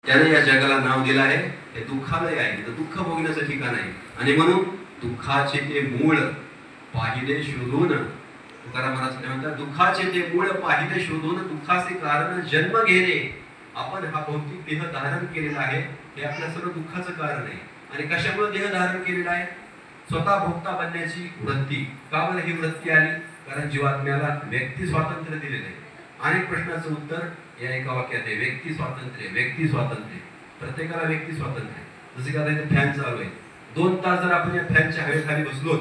त्याने या जगाला नाव दिलं आहे हे दुःखालय आहे, तर दुःख भोगण्याचं ठिकाण आहे. आणि म्हणून दुःखाचे ते मूळ पाहिले शोधून, तुकाराम महाराज काय म्हणतात, दुःखाचे ते मूळ पाहिले शोधून दुःखाचे कारण जन्म घेणे. आपण हा भौतिक देह धारण केलेला आहे हे आपल्या सर्व दुःखाचं कारण आहे. आणि कशामुळे देह धारण केलेला आहे? स्वतः भोक्ता बनण्याची वृत्ती. का बरं ही वृत्ती आली? कारण जीवात्म्याला व्यक्ती स्वातंत्र्य दिलेलं आहे. अनेक प्रश्नाचं उत्तर या एका वाक्यात आहे, व्यक्ती स्वातंत्र्य. व्यक्ती स्वातंत्र्य, प्रत्येकाला व्यक्ती स्वातंत्र्य. जसे का आता फॅन चालू आहे, 2 तास जर आपण या फॅनच्या हवेखाली बसलो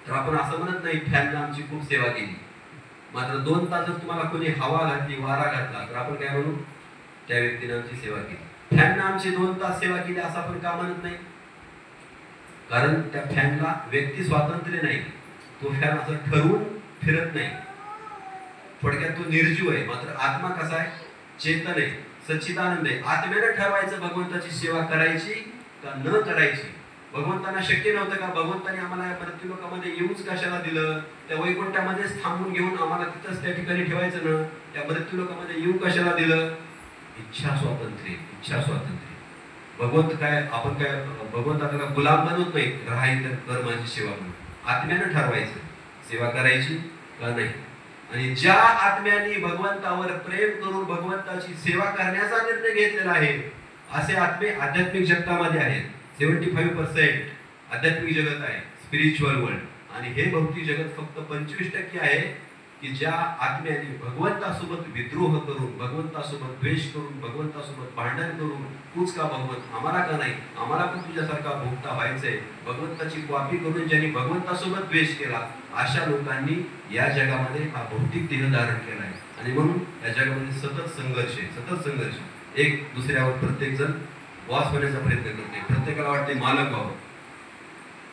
तर आपण असं म्हणत नाही फॅनने आमची खूप सेवा केली. मात्र 2 तास जर तुम्हाला कोणी हवा घातली, वारा घातला, तर आपण काय म्हणू? त्या व्यक्तीने आमची सेवा केली. फॅनने आमची 2 तास सेवा केली असं आपण का म्हणत नाही? कारण त्या फॅनला व्यक्ती स्वातंत्र्य नाही. तो फॅन असं ठरवून फिरत नाही. थोडक्यात तो निर्जीव आहे. मात्र आत्मा कसा आहे? चेतन आहे, सच्चिदानंद आहे. आत्म्याने ठरवायचं भगवंताची सेवा करायची का न करायची. भगवंतांना शक्य नव्हतं का? भगवंतांनी आम्हाला या मृत्यूलोकामध्ये येऊच कशाला दिलं? त्या वैकुंठामध्येच थांबून घेऊन आम्हाला तिथंच त्या ठिकाणी ठेवायचं ना? त्या मृत्यूलोकामध्ये येऊ कशाला दिलं? इच्छा स्वातंत्र्य, इच्छा स्वातंत्र्य. भगवंत काय, आपण काय भगवंताला गुलाम बनवत नाही, राहाय तर कर माझी सेवा म्हणून. आत्म्यानं ठरवायचं सेवा करायची का नाही. आणि ज्या आत्म्याने भगवंतावर प्रेम करून भगवंताची सेवा करण्याचा निर्णय घेतलेला आहे असे आत्मे आध्यात्मिक जगतामध्ये आहेत. 75% आध्यात्मिक जगत आहे, स्पिरिच्युअल वर्ल्ड. आणि हे भौतिक जगत फक्त 25% आहे की ज्या आत्म्याने भगवंतासोबत विद्रोह करून, भगवंतासोबत द्वेष करून, भगवंतासोबत भांडण करून, तूच का भगवंत, आम्हाला का नाही, आम्हाला पण तुझ्यासारखा भोगता व्हायचंय, भगवंताची कॉपी करून ज्यांनी भगवंतासोबत द्वेष केला अशा लोकांनी या जगामध्ये हा भौतिक देह धारण केला आहे. आणि म्हणून या जगामध्ये सतत संघर्ष आहे, सतत संघर्ष. एक दुसऱ्यावर प्रत्येक जण बॉस होण्याचा प्रयत्न करते. प्रत्येकाला वाटते मालक व्हावं.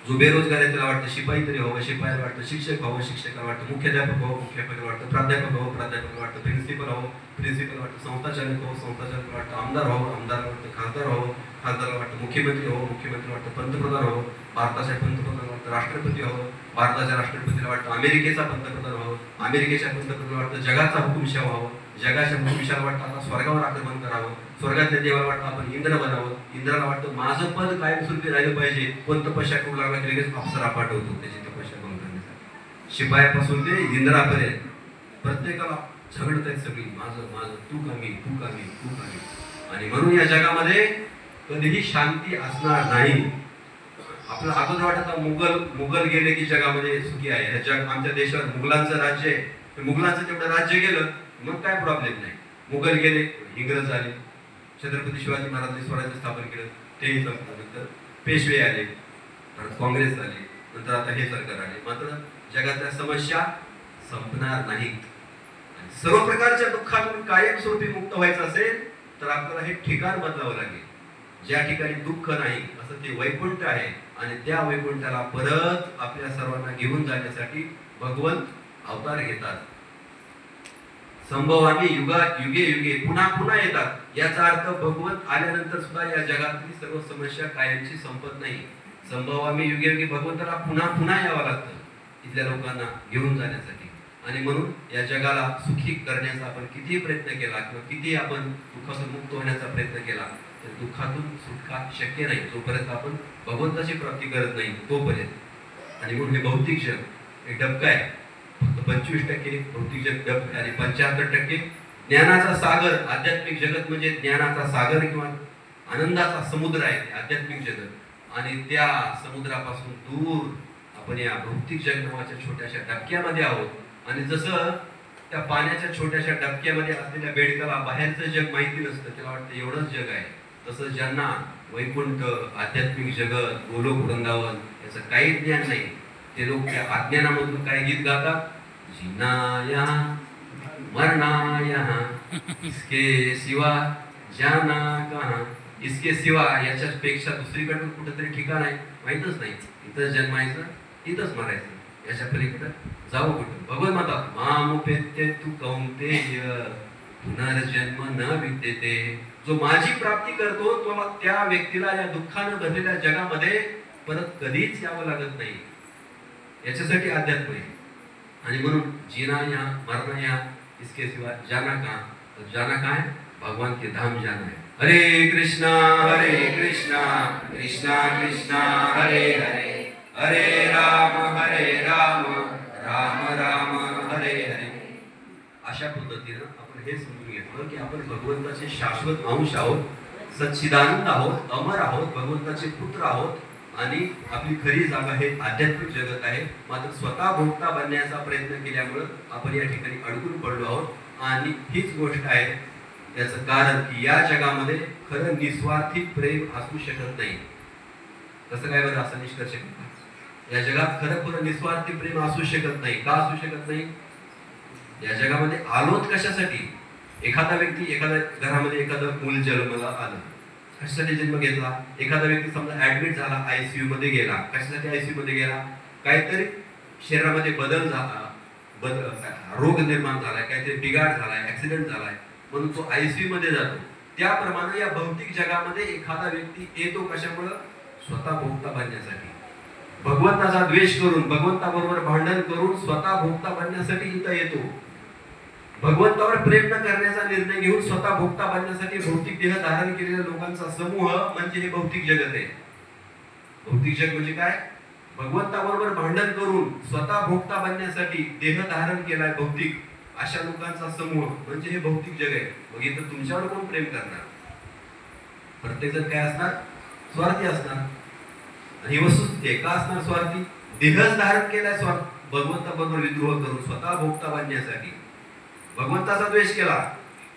जो बेरोजगार आहे त्याला वाटतं शिपाई तरी व्हावं, शिपायाला वाटतं शिक्षक व्हावं, शिक्षकाला वाटतं मुख्याध्यापक व्हावं, मुख्याध्यापकाला वाटतं प्राध्यापक व्हावं, प्राध्यापकाला वाटतं प्रिन्सिपल व्हावं, प्रिन्सिपल वाटतं संस्थाचालक व्हावं, संस्थाचालकाला वाटतं आमदार व्हावं, आमदाराला वाटतं खासदार व्हावं, खासदाराला वाटतं मुख्यमंत्री व्हावं, मुख्यमंत्री वाटतं पंतप्रधान व्हावं, भारताच्या पंतप्रधानाला वाटतं राष्ट्रपती व्हावं, भारताच्या राष्ट्रपतीला वाटतं अमेरिकेचा पंतप्रधान व्हावं, अमेरिकेच्या पंतप्रधानाला वाटतं जगाचा हुकुमशाह व्हावं, जगाच्या हुकुमशाहाला वाटतं आता स्वर्गावर आक्रमण करावं, स्वर्गातल्या देवाला वाटतं आपण इंद्र बनावं, इंद्राला वाटतं माझं पद कायमस्वरूपी राहिलं पाहिजे, पण तपस्या करू लागला की लगेच अप्सरा पाठवतो त्याची तपस्या करून करण्यासाठी. शिपायापासून ते इंद्रापर्यंत प्रत्येकाला झगडत आहेत सगळी, माझं माझं, तू कमी, तू कमी, तू कमी. आणि म्हणून या जगामध्ये कधीही शांती असणार नाही. आपलं अगोदर वाटत मुघल गेले की जगामध्ये सुखी आहे. हे जग आमच्या देशात मुघलांचं राज्य आहे, मुघलांचं तेवढं राज्य गेलं मग काय प्रॉब्लेम नाही. मुघल गेले, इंग्रज आले, छत्रपती शिवाजी महाराजांनी स्वराज्य स्थापन केलं, तेही संपलं. नंतर पेशवे आले, परत काँग्रेस आले, नंतर आता हे सरकार आले. मात्र जगातल्या समस्या संपणार नाहीत. सर्व प्रकारच्या दुःखातून कायमस्वरूपी मुक्त व्हायचं असेल तर आपल्याला हे ठिकाण बदलावं लागेल. ज्या ठिकाणी दुःख नाही असं ते वैकुंठ आहे. आणि त्या वैकुंठाला परत आपल्या सर्वांना घेऊन जाण्यासाठी भगवंत अवतार घेतात. संभवामी युगे युगे पुन्हा पुन्हा येतात. याचा अर्थ भगवंत आल्यानंतर सुद्धा या जगातली सर्व समस्या कायमची संपत नाही. संभवामी युगे युगे भगवंताला पुन्हा पुन्हा यावं लागतं इथल्या लोकांना घेऊन जाण्यासाठी. आणि म्हणून या जगाला सुखी करण्याचा आपण कितीही प्रयत्न केला किंवा कितीही आपण दुःखातून मुक्त होण्याचा प्रयत्न केला तर दुःखातून सुटका शक्य नाही जोपर्यंत आपण भगवंताची प्राप्ती करत नाही तोपर्यंत. आणि म्हणून हे भौतिक जग एक डबका आहे. फक्त 25% भौतिक जग डबका आणि 75% ज्ञानाचा सागर. आध्यात्मिक जगत म्हणजे ज्ञानाचा सागर किंवा आनंदाचा समुद्र आहे आध्यात्मिक जगत. आणि त्या समुद्रापासून दूर आपण या भौतिक जग नावाच्या छोट्याशा डबक्यामध्ये आहोत. आणि जसं त्या पाण्याच्या छोट्याशा डबक्यामध्ये असलेल्या बेडकाला बाहेरचं जग माहिती नसतं, त्याला वाटतं एवढंच जग आहे. तसं ज्यांना वैकुंठ, आध्यात्मिक जगत, गोलोक वृंदावन याचं काही ज्ञान नाही ते लोक त्या अज्ञानामधून काय गीत गातात? जीना यहाँ मरना यहाँ इसके सिवा जाना कहाँ. इसके सिवा याच्यापेक्षा दुसरीकडे कुठेतरी ठिकाण आहे माहितच नाही. इथंच जन्मायचं, इथंच मरायचं, याच्या पलीकडे जाऊ कुठं. भगवत म्हणतात मामुपेत्य तू कौंतेय पुनर्जन्म न विद्यते. जो माझी प्राप्ती करतो तो त्या व्यक्तीला या दुःखानं भरलेल्या जगामध्ये परत कधीच यावं लागत नाही. याच्यासाठी अध्यात्म आहे. आणि म्हणून जीना यहाँ मरना यहाँ इसके सिवा जाना कहाँ. जाना कहाँ है? भगवान के धाम जाना है. हरे कृष्णा कृष्णा कृष्णा हरे हरे हरे राम राम राम हरे हरे. अशा पद्धतीनं आपण हे समजून घेतलं की आपण भगवंताचे शाश्वत अंश आहोत, सच्चिदानंद आहोत, अमर आहोत, भगवंताचे पुत्र आहोत आणि आपली खरी जागा हे आध्यात्मिक जगत आहे. मात्र स्वतः भोगता बनण्याचा प्रयत्न केल्यामुळं आपण या ठिकाणी अडकून पडलो आहोत आणि हीच गोष्ट आहे त्याचं कारण की या जगामध्ये खरं निस्वार्थी प्रेम असू शकत नाही. कसं काय बरं असं निष्कर्ष करता? या जगात खरं निस्वार्थी प्रेम असू शकत नाही. का असू शकत नाही? या जगामध्ये आलोत कशासाठी? एखादा व्यक्ती एखाद्या घरामध्ये एखादं मूल जन्माला आलं, कशासाठी जन्म घेतला? एखादा व्यक्ती समजा ऍडमिट झाला, आयसीयू मध्ये गेला. कशासाठी आयसीयू मध्ये गेला? काहीतरी शरीरामध्ये बदल झाला, रोग निर्माण झालाय, काहीतरी बिघाड झालाय, ऍक्सिडेंट झालाय, म्हणून तो आयसीयू मध्ये जातो. त्याप्रमाणे या भौतिक जगामध्ये एखादा व्यक्ती येतो कशामुळं? स्वतः भोगता बनण्यासाठी. भगवंताचा द्वेष करून, भगवंताबरोबर भांडण करून स्वतः भोगता बनण्यासाठी इथं येतो. भगवंतावर प्रेम न करण्याचा निर्णय घेऊन स्वतः भोगता बनण्यासाठी भौतिक देह धारण केलेल्या लोकांचा समूह म्हणजे हे भौतिक जगत आहे. भौतिक जग म्हणजे काय? भगवंताबरोबर भांडण करून स्वतः भोगता बनण्यासाठी देह धारण केलाय भौतिक, अशा लोकांचा समूह म्हणजे हे भौतिक जग आहे. मग इथं तुमच्यावर कोण प्रेम करणार? प्रत्येक जण काय असणार? स्वार्थी असणार. आणि वस्तुस्थिती का असणार स्वार्थी? देहच धारण केलाय स्वार्थ भगवंताबरोबर विद्रोह करून स्वतः भोगता बनण्यासाठी. भगवंताचा द्वेष केला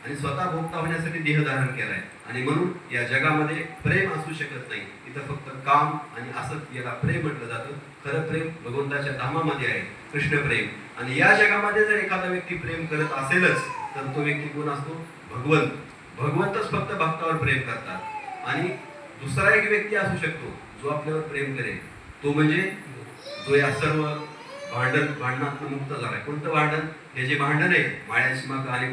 आणि स्वतः भोगता होण्यासाठी देह धारण केलाय. आणि म्हणून या जगामध्ये प्रेम असू शकत नाही. इथं फक्त काम आणि असत याला प्रेम म्हटलं जातं. खरं प्रेम भगवंताच्या धामामध्ये आहे, कृष्ण प्रेम. आणि या जगामध्ये जर एखादा व्यक्ती प्रेम करत असेलच तर तो व्यक्ती कोण असतो? भगवंत. भगवंतच फक्त भक्तावर प्रेम करतात. आणि दुसरा एक व्यक्ती असू शकतो जो आपल्यावर प्रेम करेल, तो म्हणजे जो या सर्व भांडणात मुक्त झालाय. कोणतं भांडण? हे जे भांडण आहे माळ्याची मग आणि